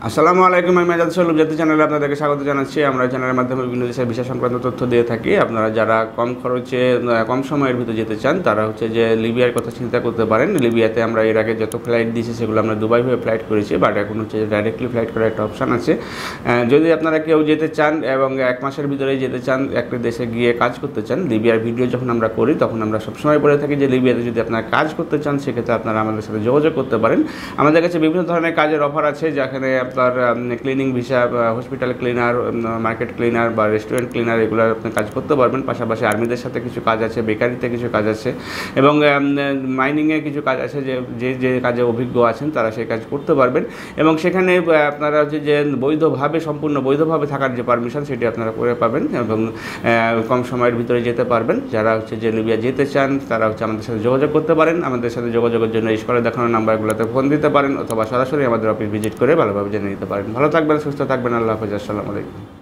আসসালামু আলাইকুম, আমি মেজাজ সলুব জাতি চ্যানেলে আপনাদেরকে স্বাগত জানাচ্ছি। আমরা চ্যানেলের মাধ্যমে বিভিন্ন দেশের ভিসা সংক্রান্ত তথ্য দিয়ে থাকি। আপনারা যারা কম খরচে কম সময়ের ভিতরে যেতে চান তারা হচ্ছে যে লিবিয়ার কথা চিন্তা করতে পারেন। লিবিয়াতে আমরা এর আগে যত ফ্লাইট দিয়েছি সেগুলো আমরা দুবাই হয়ে ফ্লাইট করেছি, বাট এখন হচ্ছে ডাইরেক্টলি ফ্লাইট করার একটা অপশান আছে। যদি আপনারা কেউ যেতে চান এবং 1 মাসের ভিতরেই যেতে চান, একটা দেশে গিয়ে কাজ করতে চান, লিবিয়ার ভিডিও যখন আমরা করি তখন আমরা সবসময় বলে থাকি যে লিবিয়াতে যদি আপনারা কাজ করতে চান সেক্ষেত্রে আপনারা আমাদের সাথে যোগাযোগ করতে পারেন। আমাদের কাছে বিভিন্ন ধরনের কাজের অফার আছে, যেখানে আপনার cleaning visa, hospital cleaner, market cleaner বা রেস্টুরেন্ট ক্লিনার এগুলো আপনি কাজ করতে পারবেন। পাশাপাশি আর্মিদের সাথে কিছু কাজ আছে, বেকারিতে কিছু কাজ আছে এবং মাইনিংয়ে কিছু কাজ আছে। যে কাজে অভিজ্ঞ আছেন তারা সেই কাজ করতে পারবেন এবং সেখানে আপনারা হচ্ছে যে সম্পূর্ণ বৈধভাবে থাকার যে পারমিশন সেটি আপনারা করে পাবেন এবং কম সময়ের ভিতরে যেতে পারবেন। যারা হচ্ছে যে লিবিয়া যেতে চান তারা হচ্ছে আমাদের সাথে যোগাযোগ করতে পারেন। আমাদের সাথে যোগাযোগের জন্য স্ক্রিনে দেখানো নাম্বারগুলোতে ফোন দিতে পারেন অথবা সরাসরি আমাদের অফিস ভিজিট করে ভালোভাবে জেনে নিতে পারেন। ভালো থাকবেন, সুস্থ থাকবেন। আল্লাহ হাফেজ। আসসালামু আলাইকুম।